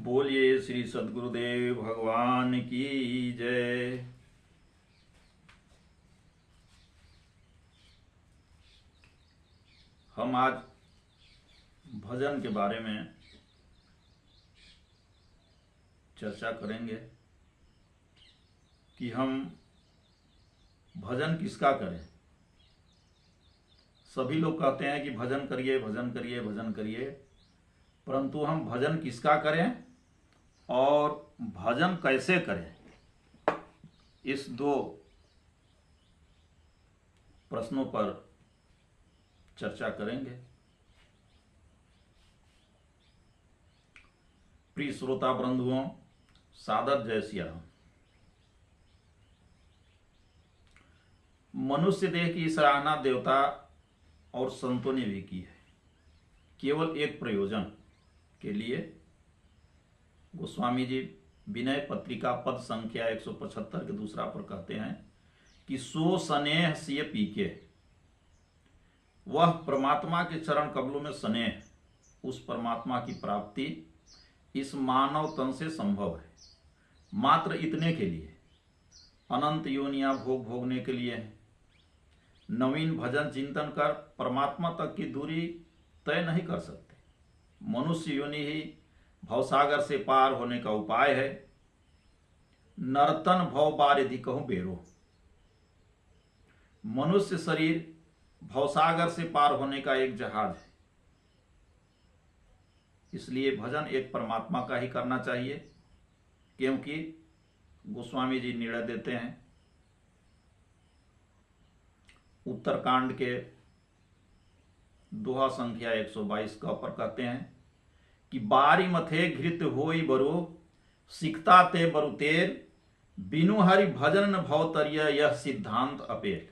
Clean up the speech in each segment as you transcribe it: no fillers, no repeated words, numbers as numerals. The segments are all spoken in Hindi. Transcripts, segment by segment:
बोलिए श्री सद्गुरुदेव भगवान की जय। हम आज भजन के बारे में चर्चा करेंगे कि हम भजन किसका करें। सभी लोग कहते हैं कि भजन करिए भजन करिए भजन करिए, परंतु हम भजन किसका करें और भजन कैसे करें, इस दो प्रश्नों पर चर्चा करेंगे। प्रिय श्रोता बंधुओं, सादर जय सिया राम। मनुष्य देह की सराहना देवता और संतों ने भी की है, केवल एक प्रयोजन के लिए। गोस्वामी जी विनय पत्रिका पद संख्या 175 के दूसरा पर कहते हैं कि सो स्नेह सिय पीके, वह परमात्मा के चरण कमलों में स्नेह, उस परमात्मा की प्राप्ति इस मानव तन से संभव है। मात्र इतने के लिए अनंत योनियां भोग भोगने के लिए है। नवीन भजन चिंतन कर परमात्मा तक की दूरी तय नहीं कर सकते। मनुष्य योनि ही भवसागर से पार होने का उपाय है। नर्तन भव बार यदि कहूं बेरो, मनुष्य शरीर भवसागर से पार होने का एक जहाज है। इसलिए भजन एक परमात्मा का ही करना चाहिए, क्योंकि गोस्वामी जी निर्णय देते हैं उत्तरकांड के दोहा संख्या 122 का पर कहते हैं कि बारी मथे घृत होई बरु, सिकता ते बरु तेल, बिनु हरि भजन न भवतरिय, यह सिद्धांत अपेल।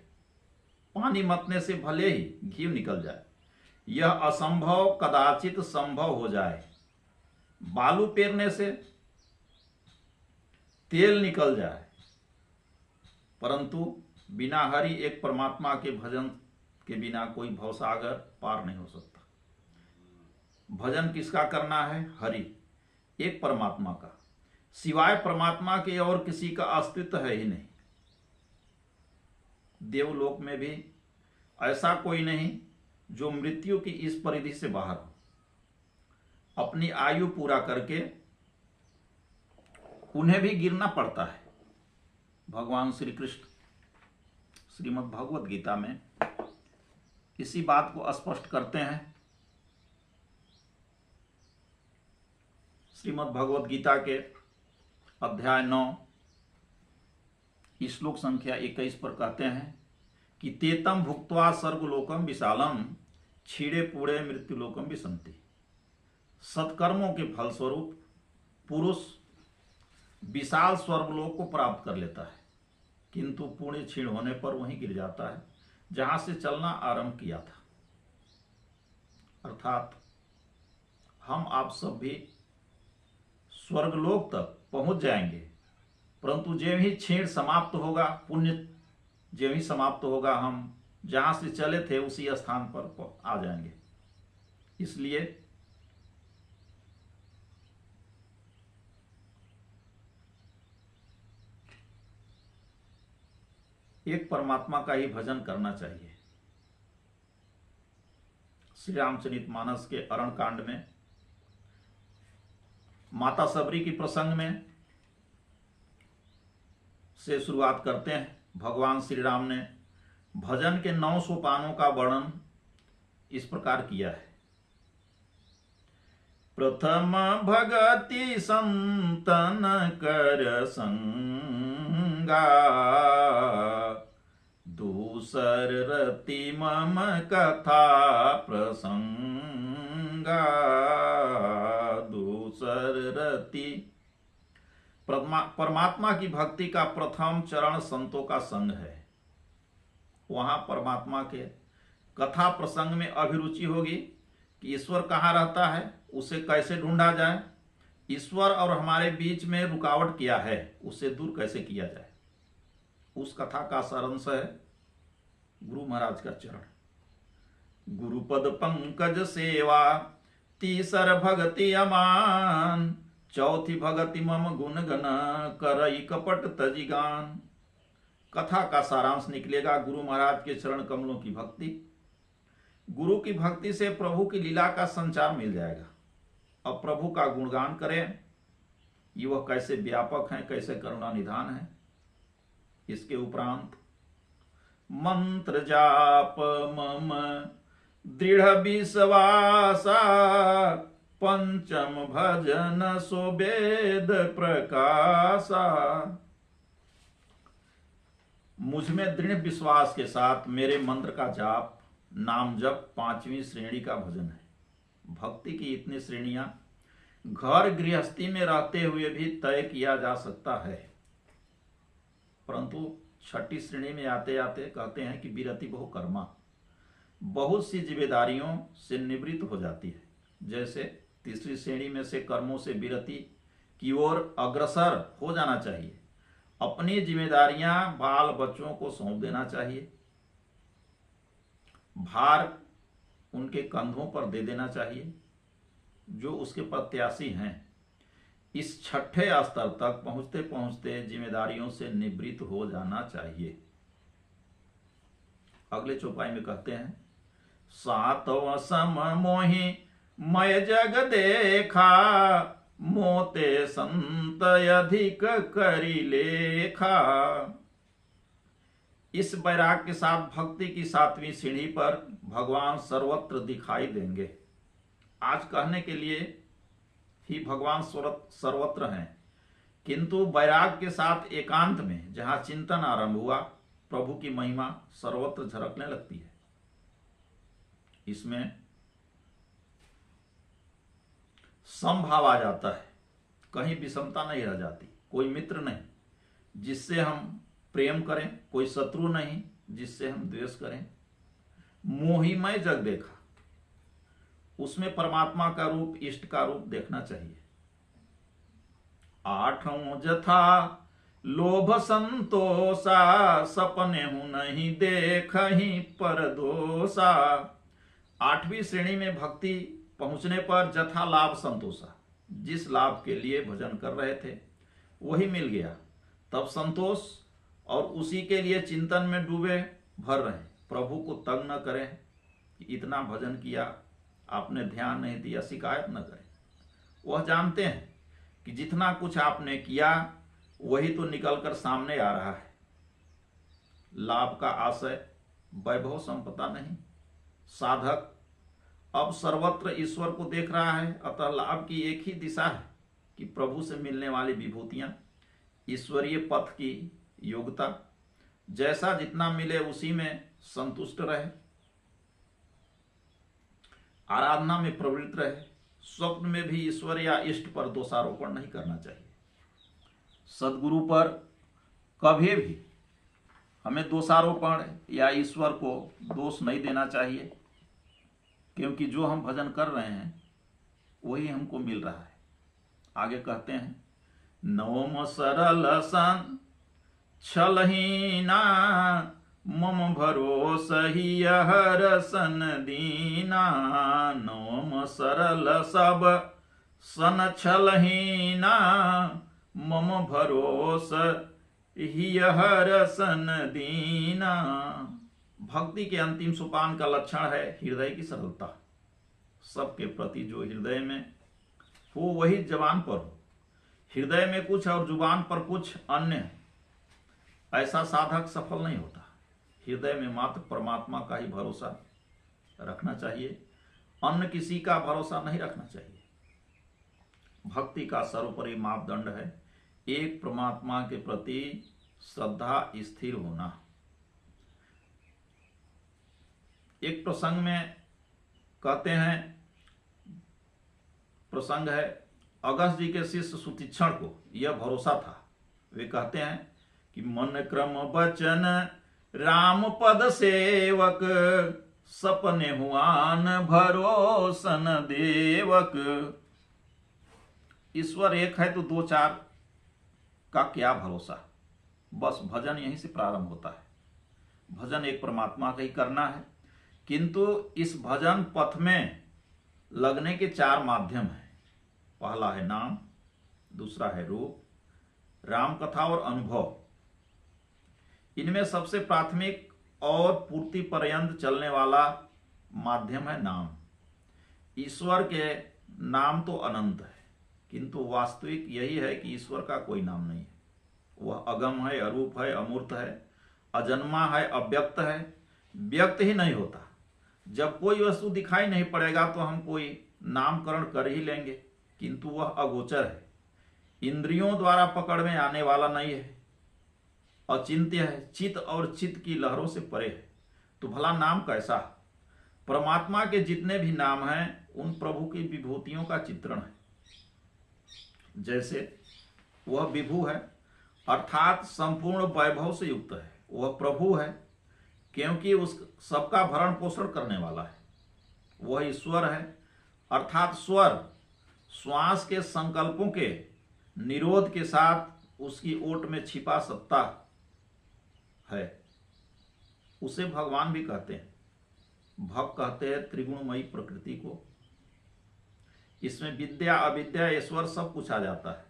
पानी मतने से भले ही घी निकल जाए, यह असंभव कदाचित संभव हो जाए। बालू पेरने से तेल निकल जाए, परंतु बिना हरि एक परमात्मा के भजन के बिना कोई भवसागर पार नहीं हो सकता। भजन किसका करना है? हरि, एक परमात्मा का। सिवाय परमात्मा के और किसी का अस्तित्व है ही नहीं। देवलोक में भी ऐसा कोई नहीं जो मृत्यु की इस परिधि से बाहर हो। अपनी आयु पूरा करके उन्हें भी गिरना पड़ता है। भगवान श्री कृष्ण श्रीमद् भगवत गीता में इसी बात को स्पष्ट करते हैं। श्रीमद् भगवत गीता के अध्याय 9 श्लोक संख्या 21 पर कहते हैं कि तेतम भुक्त्वा स्वर्गलोकम विशालम, छीड़े पूड़े मृत्युलोकम विसंति। सत्कर्मों के फलस्वरूप पुरुष विशाल स्वर्गलोक को प्राप्त कर लेता है, किंतु पुण्य क्षीण होने पर वहीं गिर जाता है जहां से चलना आरंभ किया था। अर्थात हम आप सब भी स्वर्गलोक तक पहुंच जाएंगे, परंतु जो ही क्षीण समाप्त होगा, पुण्य जो ही समाप्त होगा, हम जहां से चले थे उसी स्थान पर आ जाएंगे। इसलिए एक परमात्मा का ही भजन करना चाहिए। श्री रामचरितमानस के अरण कांड में माता सबरी की प्रसंग में से शुरुआत करते हैं। भगवान श्री राम ने भजन के 9 सोपानों का वर्णन इस प्रकार किया है। प्रथम भगति संतन कर संगा, दूसर रति मम कथा प्रसंगा, दूसर रति। परमात्मा की भक्ति का प्रथम चरण संतों का संग है। वहां परमात्मा के कथा प्रसंग में अभिरुचि होगी कि ईश्वर कहाँ रहता है, उसे कैसे ढूंढा जाए, ईश्वर और हमारे बीच में रुकावट क्या है, उससे दूर कैसे किया जाए। उस कथा का सारांश है गुरु महाराज का चरण। गुरुपद पंकज सेवा, तीसर भगति अमान, चौथी भगति मम गुण गण करई कपट तजिगान। कथा का सारांश निकलेगा गुरु महाराज के चरण कमलों की भक्ति। गुरु की भक्ति से प्रभु की लीला का संचार मिल जाएगा। अब प्रभु का गुणगान करें, ये वह कैसे व्यापक हैं, कैसे करुणा निधान है। इसके उपरांत मंत्र जाप मम दृढ़ विश्वासा, पंचम भजन सुवेद प्रकाशा। मुझ में दृढ़ विश्वास के साथ मेरे मंत्र का जाप, नाम जप 5वीं श्रेणी का भजन है। भक्ति की इतनी श्रेणियां घर गृहस्थी में रहते हुए भी तय किया जा सकता है, परंतु 6ठी श्रेणी में आते आते कहते हैं कि विरति बहु कर्मा, बहुत सी जिम्मेदारियों से निवृत्त हो जाती है। जैसे 3री श्रेणी में से कर्मों से विरति की ओर अग्रसर हो जाना चाहिए। अपनी जिम्मेदारियां बाल बच्चों को सौंप देना चाहिए, भार उनके कंधों पर दे देना चाहिए जो उसके प्रत्याशी हैं। इस 6ठे स्तर तक पहुंचते पहुंचते जिम्मेदारियों से निवृत्त हो जाना चाहिए। अगले चौपाई में कहते हैं, 7वां सम मोहि मय जग देखा, मोते संत अधिक करी लेखा। इस वैराग के साथ भक्ति की 7वीं सीढ़ी पर भगवान सर्वत्र दिखाई देंगे। आज कहने के लिए ही भगवान सर्वत्र हैं, किंतु वैराग के साथ एकांत में जहां चिंतन आरंभ हुआ, प्रभु की महिमा सर्वत्र झलकने लगती है। इसमें समभाव आ जाता है, कहीं विषमता नहीं रह जाती। कोई मित्र नहीं जिससे हम प्रेम करें, कोई शत्रु नहीं जिससे हम द्वेष करें। मोहिमय जग देखा, उसमें परमात्मा का रूप, इष्ट का रूप देखना चाहिए। 8वां जथा लोभ संतोषा, सपने हूं नहीं देखहि पर दोषा। 8वीं श्रेणी में भक्ति पहुंचने पर जथा लाभ संतोषा, जिस लाभ के लिए भजन कर रहे थे वही मिल गया, तब संतोष और उसी के लिए चिंतन में डूबे भर रहे। प्रभु को तंग न करें कि इतना भजन किया आपने ध्यान नहीं दिया, शिकायत न करें। वह जानते हैं कि जितना कुछ आपने किया वही तो निकलकर सामने आ रहा है। लाभ का आशय वैभव संपदा नहीं। साधक अब सर्वत्र ईश्वर को देख रहा है, अतः लाभ की एक ही दिशा है कि प्रभु से मिलने वाली विभूतियां, ईश्वरीय पथ की योग्यता, जैसा जितना मिले उसी में संतुष्ट रहे, आराधना में प्रवृत्त रहे। स्वप्न में भी ईश्वर या इष्ट पर दोषारोपण नहीं करना चाहिए। सद्गुरु पर कभी भी हमें दोषारोपण या ईश्वर को दोष नहीं देना चाहिए, क्योंकि जो हम भजन कर रहे हैं वही हमको मिल रहा है। आगे कहते हैं, नवम सरल सन छलहीना, मम भरोसहि हरसन दीना। नवम सरल सब सन छलहीना, मम भरोस ही हरसन दीना। भक्ति के अंतिम सोपान का लक्षण है हृदय की सरलता। सबके प्रति जो हृदय में हो वही जबान पर हो। हृदय में कुछ और जुबान पर कुछ अन्य है, ऐसा साधक सफल नहीं होता। हृदय में मात्र परमात्मा का ही भरोसा रखना चाहिए, अन्य किसी का भरोसा नहीं रखना चाहिए। भक्ति का सर्वोपरि मापदंड है एक परमात्मा के प्रति श्रद्धा स्थिर होना। एक प्रसंग में कहते हैं, प्रसंग है, अगस्त जी के शिष्य सुतीक्षण को यह भरोसा था। वे कहते हैं कि मन क्रम वचन राम पद सेवक, सपने हुआन भरोसन देवक। ईश्वर एक है तो दो चार का क्या भरोसा। बस भजन यहीं से प्रारंभ होता है। भजन एक परमात्मा का ही करना है, किंतु इस भजन पथ में लगने के 4 माध्यम हैं। पहला है नाम, दूसरा है रूप, राम कथा और अनुभव। इनमें सबसे प्राथमिक और पूर्ति पर्यंत चलने वाला माध्यम है नाम। ईश्वर के नाम तो अनंत है, किंतु वास्तविक यही है कि ईश्वर का कोई नाम नहीं है। वह अगम है, अरूप है, अमूर्त है, अजन्मा है, अव्यक्त है, व्यक्त ही नहीं होता। जब कोई वस्तु दिखाई नहीं पड़ेगा तो हम कोई नामकरण कर ही लेंगे, किंतु वह अगोचर है, इंद्रियों द्वारा पकड़ में आने वाला नहीं है, अचिंत्य है, चित और चित की लहरों से परे है। तो भला नाम कैसा? परमात्मा के जितने भी नाम हैं उन प्रभु की विभूतियों का चित्रण है। जैसे वह विभु है अर्थात संपूर्ण वैभव से युक्त है, वह प्रभु है क्योंकि उस सबका भरण पोषण करने वाला है। वह ईश्वर है अर्थात स्वर, श्वास के संकल्पों के निरोध के साथ उसकी ओट में छिपा सत्ता है। उसे भगवान भी कहते हैं। भक्त कहते हैं त्रिगुणमयी प्रकृति को। इसमें विद्या अविद्या ईश्वर सब कुछ आ जाता है।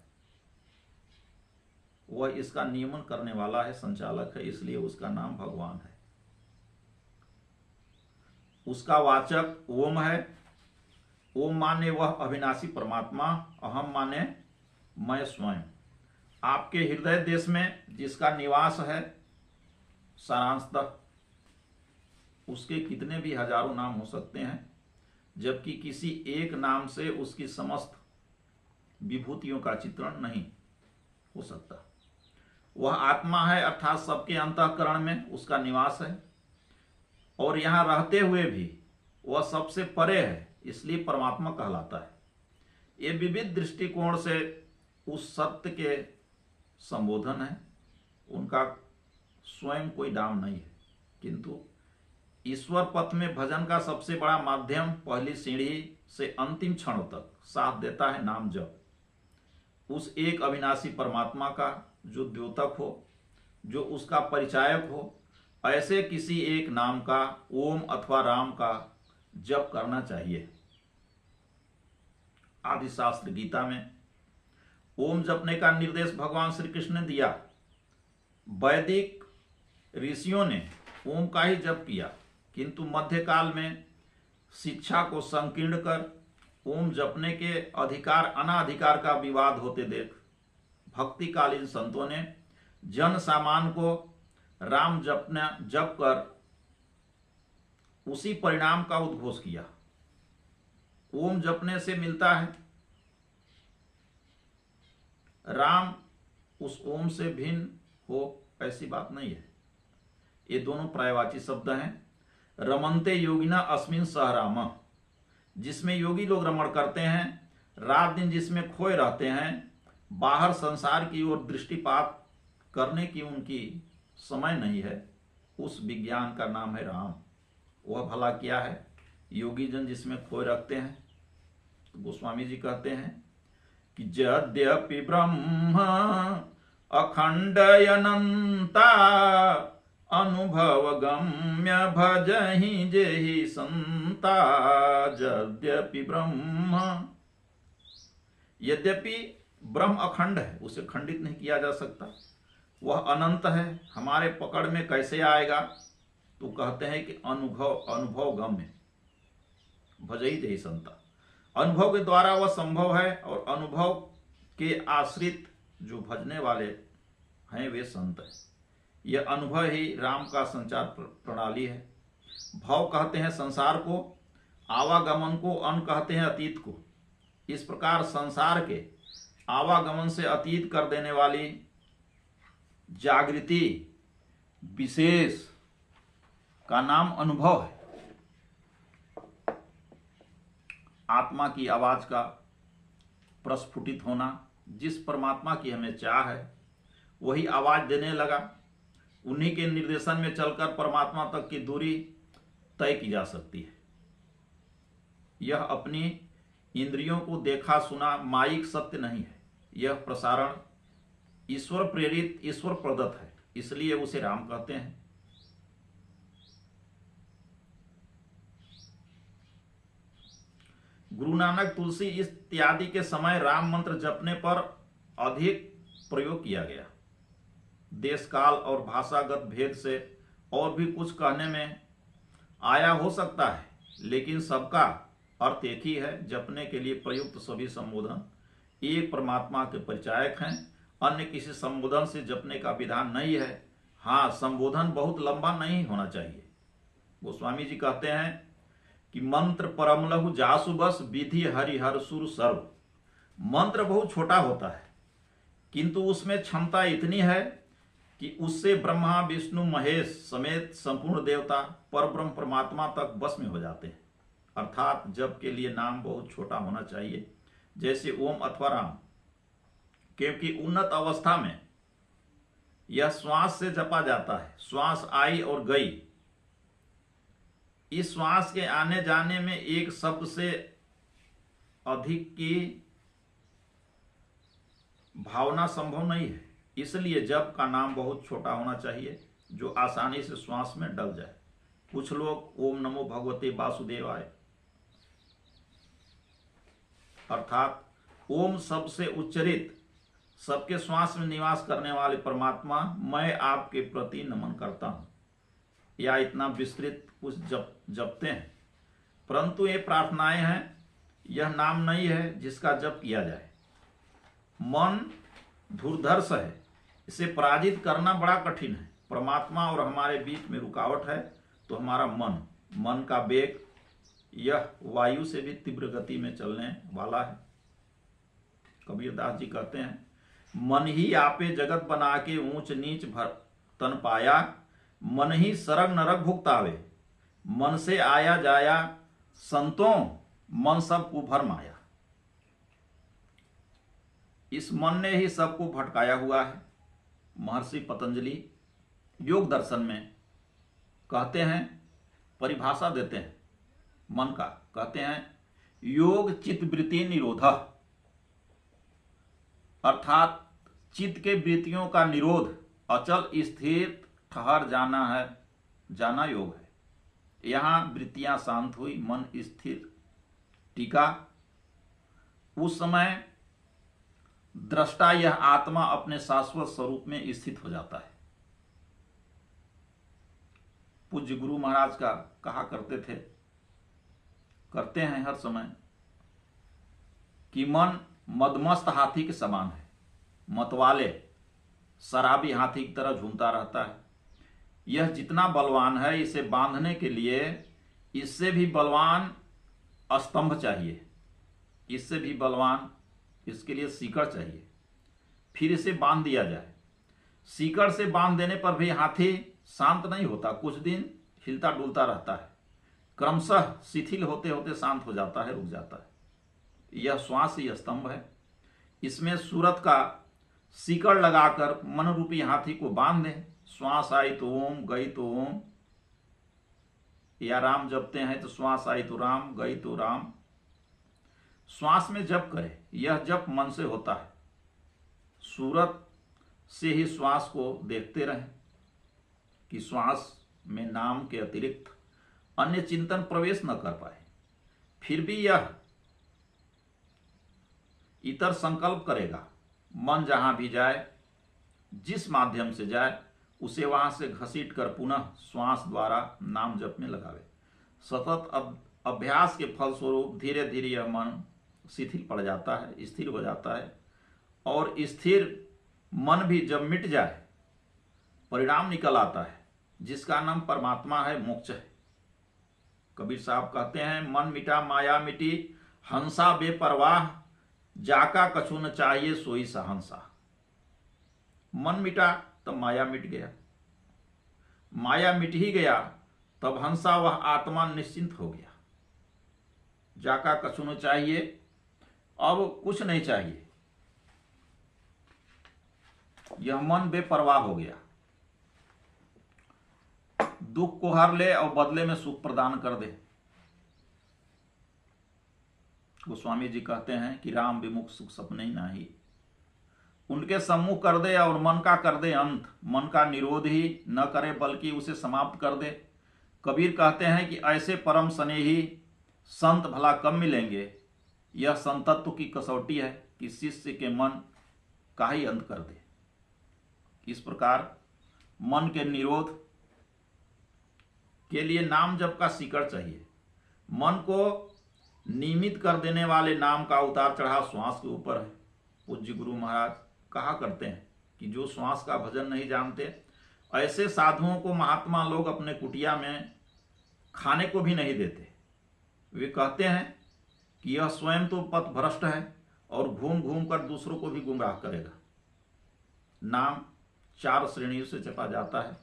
वह इसका नियमन करने वाला है, संचालक है, इसलिए उसका नाम भगवान है। उसका वाचक ओम है। ओम माने वह अविनाशी परमात्मा, अहम माने मैं स्वयं। आपके हृदय देश में जिसका निवास है सारांशतः उसके कितने भी हजारों नाम हो सकते हैं, जबकि किसी एक नाम से उसकी समस्त विभूतियों का चित्रण नहीं हो सकता। वह आत्मा है अर्थात सबके अंतःकरण में उसका निवास है और यहां रहते हुए भी वह सबसे परे है, इसलिए परमात्मा कहलाता है। ये विविध दृष्टिकोण से उस सत्य के संबोधन है। उनका स्वयं कोई नाम नहीं है, किंतु ईश्वर पथ में भजन का सबसे बड़ा माध्यम पहली सीढ़ी से अंतिम क्षणों तक साथ देता है नाम जप। उस एक अविनाशी परमात्मा का जो द्योतक हो, जो उसका परिचायक हो, ऐसे किसी एक नाम का, ओम अथवा राम का जप करना चाहिए। आदि शास्त्र गीता में ओम जपने का निर्देश भगवान श्री कृष्ण ने दिया। वैदिक ऋषियों ने ओम का ही जप किया, किंतु मध्यकाल में शिक्षा को संकीर्ण कर ओम जपने के अधिकार अनाधिकार का विवाद होते देख भक्तिकालीन संतों ने जन सामान्य को राम जप कर उसी परिणाम का उद्घोष किया। ओम जपने से मिलता है, राम उस ओम से भिन्न हो ऐसी बात नहीं है। ये दोनों पर्यायवाची शब्द हैं। रमनते योगिना अस्मिन सह राम, जिसमें योगी लोग रमण करते हैं, रात दिन जिसमें खोए रहते हैं, बाहर संसार की ओर दृष्टिपात करने की उनकी समय नहीं है, उस विज्ञान का नाम है राम। वह भला क्या है? योगी जन जिसमें खोए रखते हैं। तो गोस्वामी जी कहते हैं कि यद्यपि ब्रह्म अखंडयनंता अनुभव गम्य भजहि जेहि संता। यद्यपि ब्रह्म, यद्यपि ब्रह्म अखंड है, उसे खंडित नहीं किया जा सकता। वह अनंत है, हमारे पकड़ में कैसे आएगा? तो कहते हैं कि अनुभव गम्य भजहि जेहि संता। अनुभव के द्वारा वह संभव है और अनुभव के आश्रित जो भजने वाले हैं वे संत हैं। यह अनुभव ही राम का संचार प्रणाली है। भव कहते हैं संसार को, आवागमन को अन कहते हैं अतीत को। इस प्रकार संसार के आवागमन से अतीत कर देने वाली जागृति विशेष का नाम अनुभव है। आत्मा की आवाज का प्रस्फुटित होना, जिस परमात्मा की हमें चाह है वही आवाज देने लगा। उन्हीं के निर्देशन में चलकर परमात्मा तक की दूरी तय की जा सकती है। यह अपनी इंद्रियों को देखा सुना माइक सत्य नहीं है। यह प्रसारण ईश्वर प्रेरित, ईश्वर प्रदत्त है, इसलिए उसे राम कहते हैं। गुरु नानक तुलसी इत्यादि के समय राम मंत्र जपने पर अधिक प्रयोग किया गया। देश काल और भाषागत भेद से और भी कुछ कहने में आया हो सकता है, लेकिन सबका अर्थ एक ही है। जपने के लिए प्रयुक्त सभी संबोधन एक परमात्मा के परिचायक हैं, अन्य किसी संबोधन से जपने का विधान नहीं है। हाँ, संबोधन बहुत लंबा नहीं होना चाहिए। गोस्वामी जी कहते हैं कि मंत्र परम लघु जासु बस विधि हरिहर सुर सर्व। मंत्र बहुत छोटा होता है, किंतु उसमें क्षमता इतनी है कि उससे ब्रह्मा विष्णु महेश समेत संपूर्ण देवता पर ब्रह्म परमात्मा तक बस में हो जाते हैं। अर्थात जप के लिए नाम बहुत छोटा होना चाहिए, जैसे ओम अथवा राम, क्योंकि उन्नत अवस्था में यह श्वास से जपा जाता है। श्वास आई और गई, इस श्वास के आने जाने में एक शब्द से अधिक की भावना संभव नहीं है। इसलिए जप का नाम बहुत छोटा होना चाहिए, जो आसानी से श्वास में डल जाए। कुछ लोग ओम नमो भगवते वासुदेवाय अर्थात ओम शब्द से उच्चरित सबके श्वास में निवास करने वाले परमात्मा मैं आपके प्रति नमन करता हूं, या इतना विस्तृत कुछ जपते हैं। परंतु ये प्रार्थनाएं हैं, यह नाम नहीं है जिसका जप किया जाए। मन धुर्धर्ष है, इसे पराजित करना बड़ा कठिन है। परमात्मा और हमारे बीच में रुकावट है तो हमारा मन का वेग यह वायु से भी तीव्र गति में चलने वाला है। कबीरदास जी कहते हैं, मन ही आपे जगत बना के ऊंच नीच भर तन पाया, मन ही सरग नरक भुगतावे, मन से आया जाया संतों मन सब कुभर माया। इस मन ने ही सबको भटकाया हुआ है। महर्षि पतंजलि योग दर्शन में कहते हैं, परिभाषा देते हैं मन का, कहते हैं योग चित्त वृत्ति निरोध, अर्थात चित्त के वृत्तियों का निरोध, अचल स्थिर ठहर जाना है, जाना योग है। यहां वृत्तियां शांत हुई, मन स्थिर टिका, उस समय दृष्टा यह आत्मा अपने शाश्वत स्वरूप में स्थित हो जाता है। पूज्य गुरु महाराज का कहा करते थे, करते हैं हर समय, कि मन मदमस्त हाथी के समान है, मतवाले शराबी हाथी की तरह झूमता रहता है। यह जितना बलवान है, इसे बांधने के लिए इससे भी बलवान स्तंभ चाहिए, इससे भी बलवान, इसके लिए सीकड़ चाहिए, फिर इसे बांध दिया जाए। सीकड़ से बांध देने पर भी हाथी शांत नहीं होता, कुछ दिन हिलता डुलता रहता है, क्रमशः शिथिल होते होते शांत हो जाता है, रुक जाता है। यह श्वास ही स्तंभ है। इसमें सूरत का सीकड़ लगाकर मन रूपी हाथी को बांध दें। श्वास आई तो ओम, गई तो ओम, या राम जपते हैं तो श्वास आई तो राम, गई तो राम। श्वास में जप करें, यह जप मन से होता है। सूरत से ही श्वास को देखते रहें कि श्वास में नाम के अतिरिक्त अन्य चिंतन प्रवेश न कर पाए। फिर भी यह इतर संकल्प करेगा। मन जहां भी जाए, जिस माध्यम से जाए, उसे वहां से घसीट कर पुनः श्वास द्वारा नाम जप में लगावे। सतत अभ्यास के फलस्वरूप धीरे धीरे यह मन शिथिल पड़ जाता है, स्थिर हो जाता है, और स्थिर मन भी जब मिट जाए, परिणाम निकल आता है जिसका नाम परमात्मा है, मोक्ष है। कबीर साहब कहते हैं, मन मिटा माया मिटी, हंसा बेपरवाह, जाका कछु न चाहिए सोई सहंसा। मन मिटा तब माया मिट गया, माया मिट ही गया तब हंसा वह आत्मा निश्चिंत हो गया। जाका कछु न चाहिए, अब कुछ नहीं चाहिए, यह मन बेपरवाह हो गया। दुख को हर ले और बदले में सुख प्रदान कर दे। गोस्वामी जी कहते हैं कि राम विमुख सुख सपने ही नाही, उनके सम्मुख कर दे और मन का कर दे अंत। मन का निरोध ही न करे बल्कि उसे समाप्त कर दे। कबीर कहते हैं कि ऐसे परम स्नेही संत भला कब मिलेंगे। यह संतत्व की कसौटी है कि शिष्य के मन का ही अंत कर दे। इस प्रकार मन के निरोध के लिए नाम जप का सीकड़ चाहिए। मन को नियमित कर देने वाले नाम का उतार चढ़ाव श्वास के ऊपर है। पूज्य गुरु महाराज कहा करते हैं कि जो श्वास का भजन नहीं जानते, ऐसे साधुओं को महात्मा लोग अपने कुटिया में खाने को भी नहीं देते। वे कहते हैं कि यह स्वयं तो पथ भ्रष्ट है और घूम घूम कर दूसरों को भी गुमराह करेगा। नाम 4 श्रेणियों से जपा जाता है: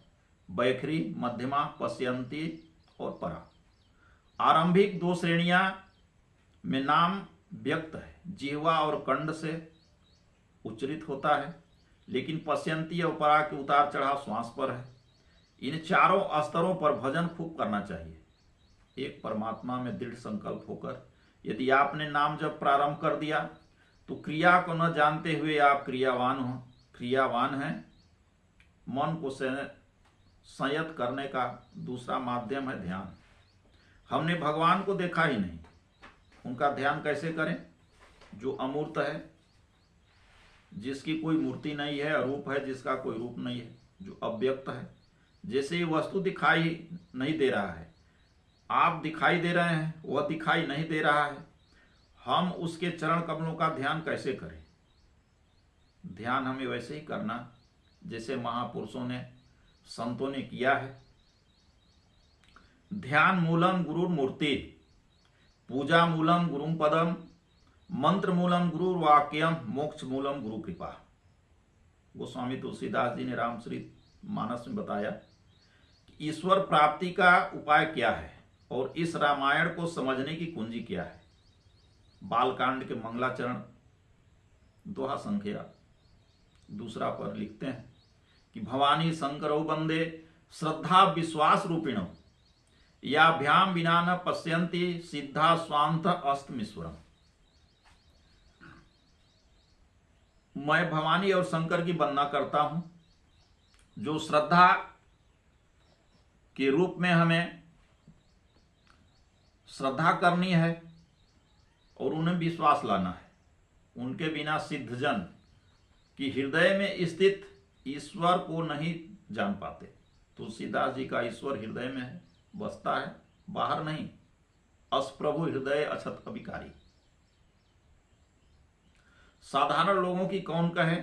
बैखरी, मध्यमा, पश्यंती और परा। आरंभिक 2 श्रेणियां में नाम व्यक्त है, जिह्वा और कंठ से उच्चरित होता है, लेकिन पश्यंती और परा के उतार चढ़ाव श्वास पर है। इन चारों स्तरों पर भजन खूब करना चाहिए। एक परमात्मा में दृढ़ संकल्प होकर यदि आपने नाम जब प्रारंभ कर दिया तो क्रिया को न जानते हुए आप क्रियावान हैं। मन को संयत करने का दूसरा माध्यम है ध्यान। हमने भगवान को देखा ही नहीं, उनका ध्यान कैसे करें? जो अमूर्त है, जिसकी कोई मूर्ति नहीं है, अरूप है, जिसका कोई रूप नहीं है, जो अव्यक्त है, जैसे ये वस्तु दिखाई नहीं दे रहा है, आप दिखाई दे रहे हैं, वह दिखाई नहीं दे रहा है, हम उसके चरण कमलों का ध्यान कैसे करें? ध्यान हमें वैसे ही करना जैसे महापुरुषों ने, संतों ने किया है। ध्यान मूलम गुरु मूर्ति, पूजा मूलम गुरु पदम, मंत्र मूलम गुरु वाक्यम, मोक्ष मूलम गुरु कृपा। गोस्वामी तुलसीदास जी ने रामचरित मानस में बताया कि ईश्वर प्राप्ति का उपाय क्या है और इस रामायण को समझने की कुंजी क्या है। बालकांड के मंगलाचरण दोहा संख्या 2 पर लिखते हैं कि भवानी शंकरौ वंदे श्रद्धा विश्वास रूपिणौ, याभ्याम विना न पश्यन्ति सिद्धा स्वांत अस्तमीश्वरम। मैं भवानी और शंकर की वंदना करता हूं, जो श्रद्धा के रूप में हमें श्रद्धा करनी है और उन्हें विश्वास लाना है। उनके बिना सिद्धजन की हृदय में स्थित ईश्वर को नहीं जान पाते। तुलसीदास जी का ईश्वर हृदय में है, बसता है, बाहर नहीं। अस प्रभु हृदय अछत अभिकारी। साधारण लोगों की कौन कहे?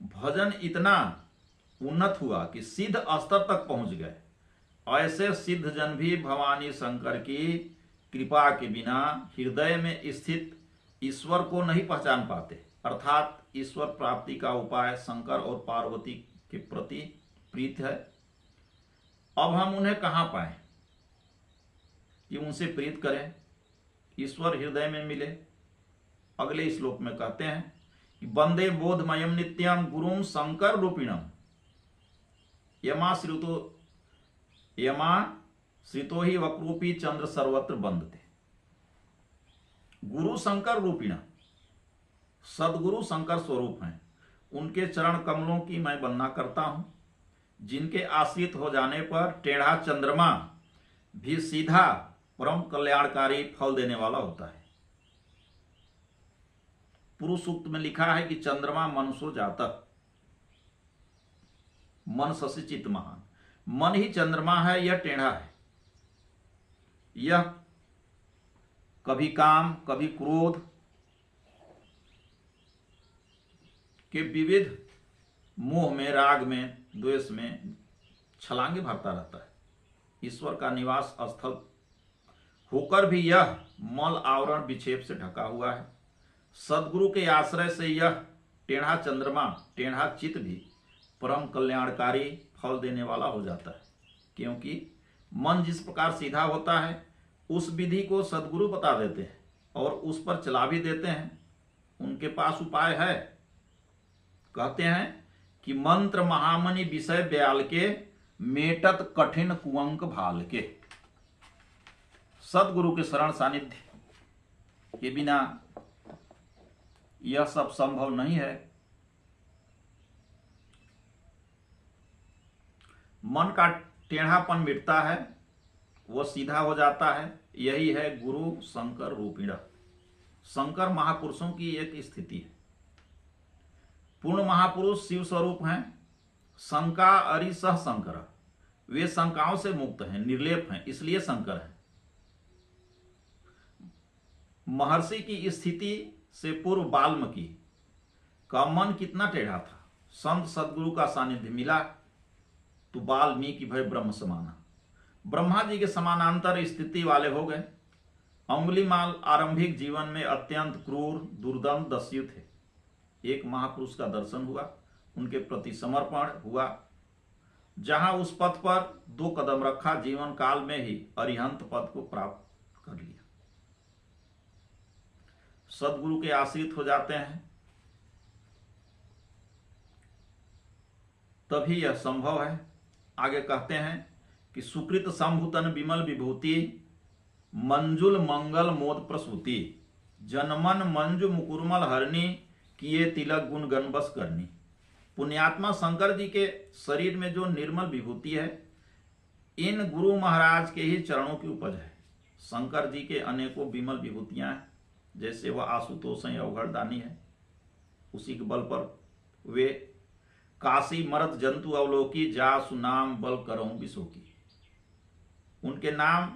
भजन इतना उन्नत हुआ कि सिद्ध स्तर तक पहुंच गए। ऐसे सिद्ध जन भी भवानी शंकर की कृपा के बिना हृदय में स्थित ईश्वर को नहीं पहचान पाते। अर्थात ईश्वर प्राप्ति का उपाय शंकर और पार्वती के प्रति प्रीत है। अब हम उन्हें कहां पाएं कि उनसे प्रीत करें, ईश्वर हृदय में मिले? अगले श्लोक में कहते हैं कि वंदे बोधमयम नित्यम गुरुम शंकर रूपिणम, यमा श्रितो ही वक्रूपी चंद्र सर्वत्र बंदते। गुरु शंकर रूपिणा, सदगुरु शंकर स्वरूप हैं। उनके चरण कमलों की मैं वंदना करता हूं, जिनके आश्रित हो जाने पर टेढ़ा चंद्रमा भी सीधा परम कल्याणकारी फल देने वाला होता है। पुरुष सूक्त में लिखा है कि चंद्रमा मनुष्यो जातक, मन शशि चित्त महान। मन ही चंद्रमा है, यह टेढ़ा है। यह कभी काम, कभी क्रोध के विविध मोह में, राग में, द्वेष में छलांगे भरता रहता है। ईश्वर का निवास स्थल होकर भी यह मल आवरण विक्षेप से ढका हुआ है। सदगुरु के आश्रय से यह टेढ़ा चंद्रमा, टेढ़ा चित्त भी परम कल्याणकारी फल देने वाला हो जाता है। क्योंकि मन जिस प्रकार सीधा होता है उस विधि को सदगुरु बता देते हैं और उस पर चला भी देते हैं। उनके पास उपाय है। कहते हैं कि मंत्र महामणि विषय ब्याल के, मेटत कठिन कुअंक भाल के। सदगुरु के शरण सानिध्य के बिना यह सब संभव नहीं है। मन का टेढ़ापन मिटता है, वह सीधा हो जाता है। यही है गुरु शंकर रूपिणा। शंकर महापुरुषों की एक स्थिति है। पूर्ण महापुरुष शिव स्वरूप हैं। शंका अरि सह शंकर, वे शंकाओं से मुक्त हैं, निर्लेप हैं, इसलिए शंकर हैं। महर्षि की स्थिति से पूर्व वाल्मीकि का मन कितना टेढ़ा था, संत सदगुरु का सानिध्य मिला तो वाल्मीकि भय ब्रह्म समाना, ब्रह्मा जी के समानांतर स्थिति वाले हो गए। अंगुलीमाल आरंभिक जीवन में अत्यंत क्रूर दुर्दंत दस्यु थे। एक महापुरुष का दर्शन हुआ, उनके प्रति समर्पण हुआ। जहां उस पथ पर 2 कदम रखा, जीवन काल में ही अरिहंत पद को प्राप्त कर लिया। सदगुरु के आश्रित हो जाते हैं तभी यह संभव है। आगे कहते हैं कि सुकृत संभूतन विमल विभूति, मंजुल मंगल मोद प्रसूति, जनमन मंजु मुकुरमल हरणी, किए तिलक गुण गण बस करनी। पुण्यात्मा शंकर जी के शरीर में जो निर्मल विभूति है, इन गुरु महाराज के ही चरणों की उपज है। शंकर जी के अनेकों विमल विभूतियां हैं, जैसे वह आशुतोष हैं, अवघड़दानी है, उसी के बल पर वे काशी मरत जंतु अवलोकी, जा सुनाम बल करऊं विशोकी। उनके नाम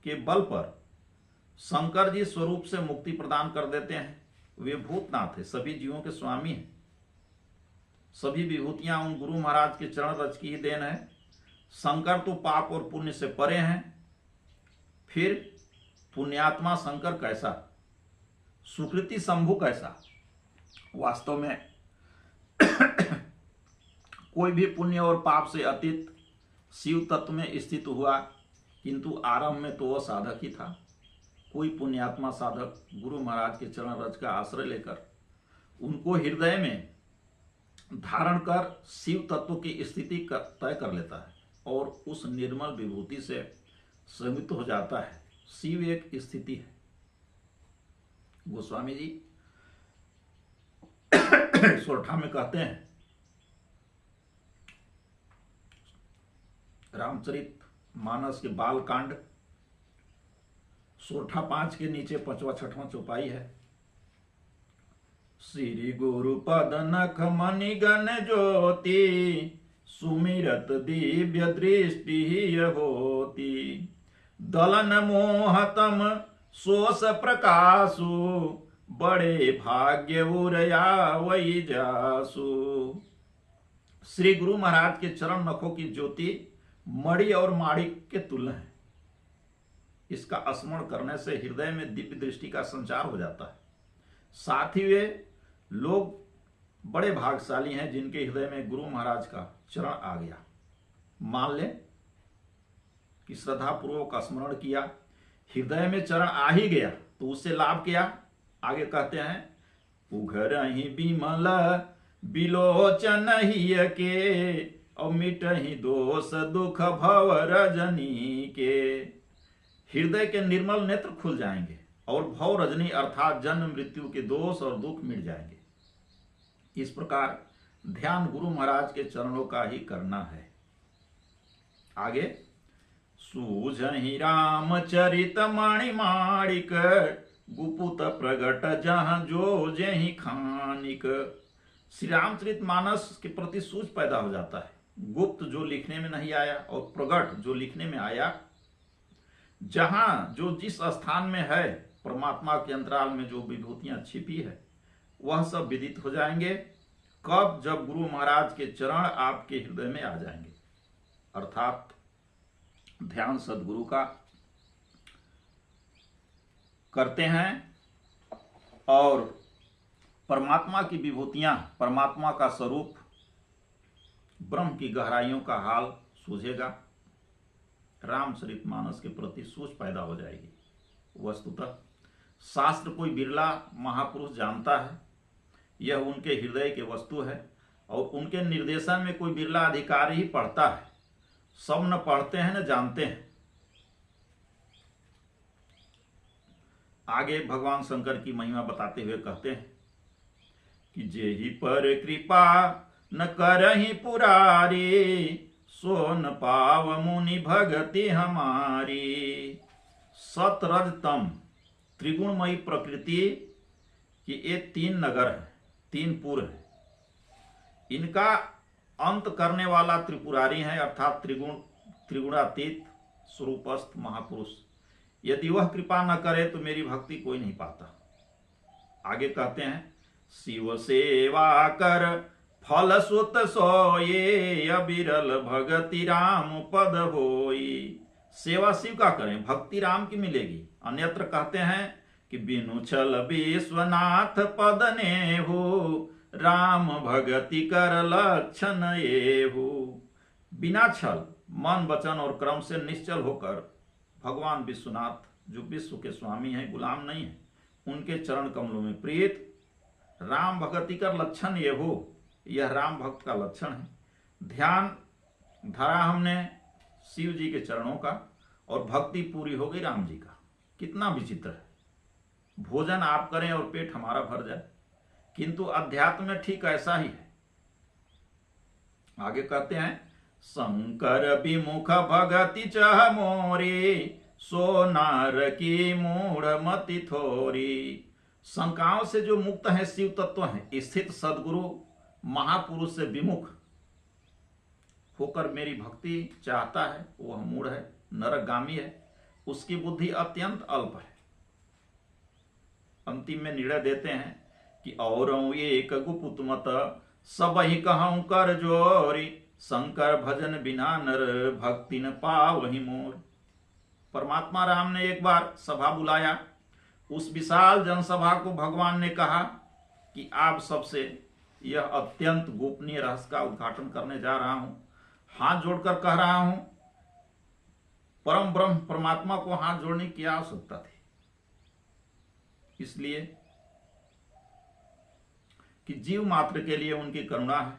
के बल पर शंकर जी स्वरूप से मुक्ति प्रदान कर देते हैं। वे भूतनाथ है, सभी जीवों के स्वामी हैं। सभी विभूतियां उन गुरु महाराज के चरण रज की ही देन है। शंकर तो पाप और पुण्य से परे हैं। फिर पुण्यात्मा शंकर कैसा, सुकृति शंभु कैसा? वास्तव में कोई भी पुण्य और पाप से अतीत शिव तत्व में स्थित हुआ, किंतु आरंभ में तो वह साधक ही था। कोई पुण्यात्मा साधक गुरु महाराज के चरण रज का आश्रय लेकर उनको हृदय में धारण कर शिव तत्व की स्थिति तय कर लेता है और उस निर्मल विभूति से संयुक्त हो जाता है। शिव एक स्थिति है। गोस्वामी जी सोरठा में कहते हैं, रामचरित मानस के बाल कांड सोरठा 5 के नीचे 5वां 6वां चौपाई है। श्री गुरु पद नख मणि गण ज्योति, सुमिरत दिव्य दृष्टि होती। दलन मोहतम सोस प्रकाशु, बड़े भाग्य उरया वही जासु। श्री गुरु महाराज के चरण नखों की ज्योति मणि और माणिक के तुल्य है। इसका स्मरण करने से हृदय में दिव्य दृष्टि का संचार हो जाता है। साथ ही वे लोग बड़े भाग्यशाली हैं जिनके हृदय में गुरु महाराज का चरण आ गया। मान ले कि श्रद्धा पूर्वक स्मरण किया, हृदय में चरण आ ही गया, तो उससे लाभ क्या? आगे कहते हैं, उघरहि बिमल बिलोचन ही के, और मिटहि दोष दुख भव रजनी के। हृदय के निर्मल नेत्र खुल जाएंगे और भव रजनी अर्थात जन्म मृत्यु के दोष और दुख मिट जाएंगे। इस प्रकार ध्यान गुरु महाराज के चरणों का ही करना है। आगे, सूझहि रामचरित मणि माणिक, गुपुत प्रगट जहां जो जेहि खानिक। श्री रामचरित मानस के प्रति सूझ पैदा हो जाता है। गुप्त जो लिखने में नहीं आया और प्रगट जो लिखने में आया, जहां जो जिस स्थान में है, परमात्मा के अंतराल में जो विभूतियां छिपी है, वह सब विदित हो जाएंगे। कब? जब गुरु महाराज के चरण आपके हृदय में आ जाएंगे, अर्थात ध्यान सदगुरु का करते हैं और परमात्मा की विभूतियां, परमात्मा का स्वरूप, ब्रह्म की गहराइयों का हाल सूझेगा। रामचरितमानस के प्रति सूझ पैदा हो जाएगी। वस्तुतः शास्त्र कोई बिरला महापुरुष जानता है, यह उनके हृदय के वस्तु है, और उनके निर्देशन में कोई बिरला अधिकारी ही पढ़ता है। सब न पढ़ते हैं न जानते हैं। आगे भगवान शंकर की महिमा बताते हुए कहते हैं कि जेहि पर कृपा न करहि पुरारी, सो न पाव मुनि भगति हमारी। सतरज तम त्रिगुणमयी प्रकृति की ये 3 नगर हैं, 3 पुर हैं। इनका अंत करने वाला त्रिपुरारी है, अर्थात त्रिगुणातीत स्वरूपस्थ महापुरुष। यदि वह कृपा न करे तो मेरी भक्ति कोई नहीं पाता। आगे कहते हैं, शिव सेवा कर फल सुत सोये, अबिरल भगति राम पद होई। सेवा शिव का करें, भक्ति राम की मिलेगी। अन्यत्र कहते हैं कि बिनु छल विश्वनाथ पद ने हो, राम भगति कर लक्षण ये हो। बिना छल मन वचन और कर्म से निश्चल होकर भगवान विश्वनाथ, जो विश्व के स्वामी हैं, गुलाम नहीं है, उनके चरण कमलों में प्रीत राम भगति कर लक्षण ये हो। यह राम भक्त का लक्षण है। ध्यान धरा हमने शिव जी के चरणों का और भक्ति पूरी हो गई राम जी का। कितना विचित्र है। भोजन आप करें और पेट हमारा भर जाए, किंतु अध्यात्म में ठीक ऐसा ही है। आगे कहते हैं, शंकर विमुख भगति चह मोरी, सो नार की मूढ़ मति थोरी। शंकाओं से जो मुक्त है, शिव तत्व है, स्थित सदगुरु महापुरुष से विमुख होकर मेरी भक्ति चाहता है, वह मूढ़ है, नरकगामी है, उसकी बुद्धि अत्यंत अल्प है। अंतिम में निर्णय देते हैं कि और एक गुपुत मत, सब ही कहूं कर जोरी, शंकर भजन बिना नर भक्ति न पावहि मोर। परमात्मा राम ने एक बार सभा बुलाया। उस विशाल जनसभा को भगवान ने कहा कि आप सबसे यह अत्यंत गोपनीय रहस्य का उद्घाटन करने जा रहा हूं। हाथ जोड़कर कह रहा हूं, परम ब्रह्म परमात्मा को हाथ जोड़ने की आवश्यकता थी, इसलिए कि जीव मात्र के लिए उनकी करुणा है।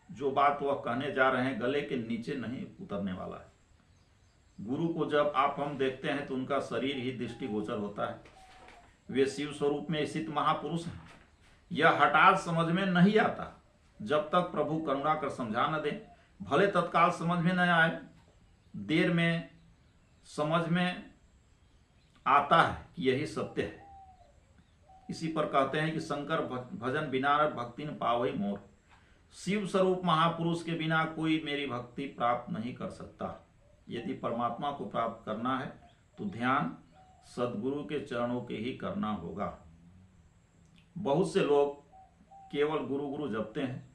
जो बात वह कहने जा रहे हैं गले के नीचे नहीं उतरने वाला है। गुरु को जब आप हम देखते हैं तो उनका शरीर ही दृष्टिगोचर होता है। वे शिव स्वरूप में स्थित महापुरुष हैं। यह हठात समझ में नहीं आता जब तक प्रभु करुणा कर समझा न दे। भले तत्काल समझ में न आए, देर में समझ में आता है कि यही सत्य है। इसी पर कहते हैं कि शंकर भजन बिना भक्ति न पावई मोर। शिव स्वरूप महापुरुष के बिना कोई मेरी भक्ति प्राप्त नहीं कर सकता। यदि परमात्मा को प्राप्त करना है तो ध्यान सदगुरु के चरणों के ही करना होगा। बहुत से लोग केवल गुरु गुरु जपते हैं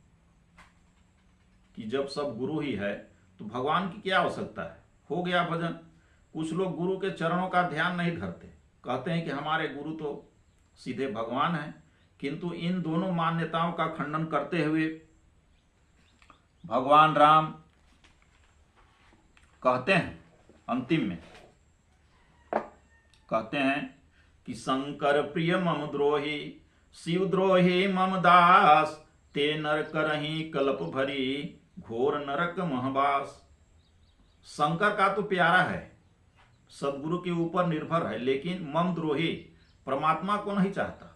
कि जब सब गुरु ही है तो भगवान की क्या आवश्यकता है, हो गया भजन। कुछ लोग गुरु के चरणों का ध्यान नहीं धरते, कहते हैं कि हमारे गुरु तो सीधे भगवान हैं। किंतु इन दोनों मान्यताओं का खंडन करते हुए भगवान राम कहते हैं, अंतिम में कहते हैं कि शंकर प्रिय मम द्रोही, शिव द्रोही मम दास, ते नर करही कल्प भरी, घोर नरक महबास। शंकर का तो प्यारा है, सदगुरु के ऊपर निर्भर है, लेकिन मम द्रोही परमात्मा को नहीं चाहता,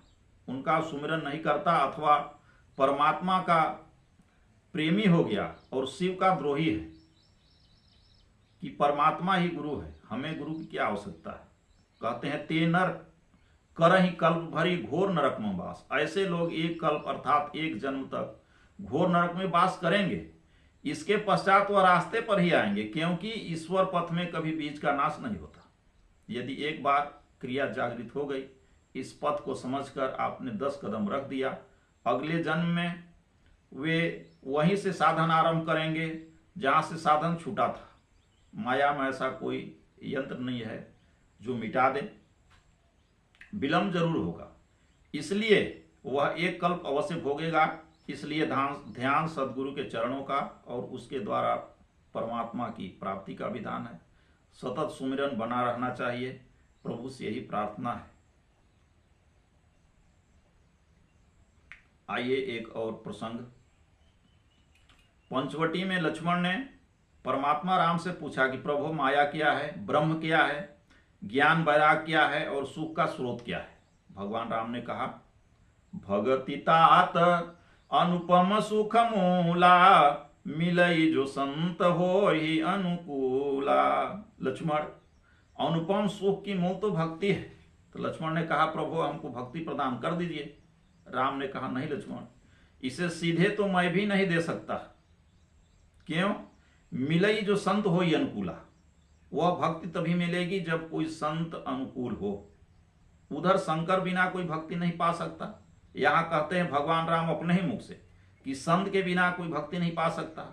उनका सुमिरन नहीं करता, अथवा परमात्मा का प्रेमी हो गया और शिव का द्रोही है कि परमात्मा ही गुरु है, हमें गुरु की क्या आवश्यकता है। कहते हैं ते नर करहि कल्प भरी, घोर नरक में वास। ऐसे लोग एक कल्प अर्थात एक जन्म तक घोर नरक में वास करेंगे। इसके पश्चात वह रास्ते पर ही आएंगे, क्योंकि ईश्वर पथ में कभी बीज का नाश नहीं होता। यदि एक बार क्रिया जागृत हो गई, इस पथ को समझकर आपने 10 कदम रख दिया, अगले जन्म में वे वहीं से साधन आरंभ करेंगे जहां से साधन छूटा था। माया में ऐसा कोई यंत्र नहीं है जो मिटा दे, विलंब जरूर होगा, इसलिए वह एक कल्प अवश्य भोगेगा। इसलिए ध्यान सदगुरु के चरणों का और उसके द्वारा परमात्मा की प्राप्ति का विधान है। सतत सुमिरन बना रहना चाहिए, प्रभु से यही प्रार्थना है। आइए एक और प्रसंग। पंचवटी में लक्ष्मण ने परमात्मा राम से पूछा कि प्रभु माया क्या है, ब्रह्म क्या है, ज्ञान वैराग क्या है और सुख का स्रोत क्या है। भगवान राम ने कहा, भगति तात अनुपम सुख मूला, मिलई जो संत हो ही अनुकूला। लक्ष्मण, अनुपम सुख की मूल तो भक्ति है। तो लक्ष्मण ने कहा, प्रभु हमको भक्ति प्रदान कर दीजिए। राम ने कहा, नहीं लक्ष्मण, इसे सीधे तो मैं भी नहीं दे सकता। क्यों? मिलई जो संत हो अनुकूला, वह भक्ति तभी मिलेगी जब कोई संत अनुकूल हो। उधर शंकर बिना कोई भक्ति नहीं पा सकता। यहां कहते हैं भगवान राम अपने ही मुख से कि संत के बिना कोई भक्ति नहीं पा सकता,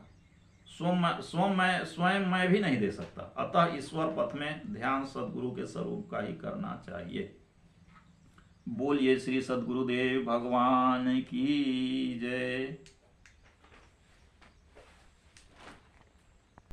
स्वयं मैं भी नहीं दे सकता। अतः ईश्वर पथ में ध्यान सदगुरु के स्वरूप का ही करना चाहिए। बोलिए श्री सदगुरुदेव भगवान की जय।